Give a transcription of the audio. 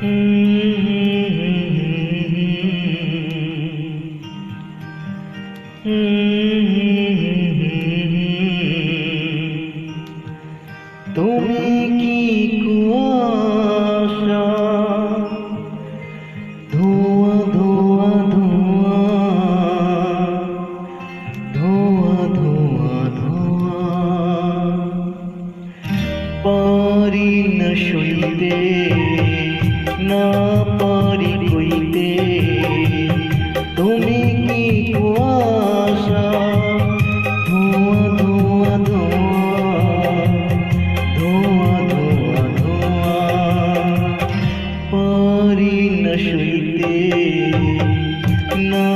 তুমি কি কুয়াশা, ধোঁয়া ধোঁয়া ধোঁয়া ধোঁয়া ধোঁয়া পারি না সইতে, না পারি কইতে। তুমি কি কুয়াশা, ধোঁয়া ধোঁয়া ধোঁয়া ধোঁয়া ধোঁয়া পারি না সইতে, না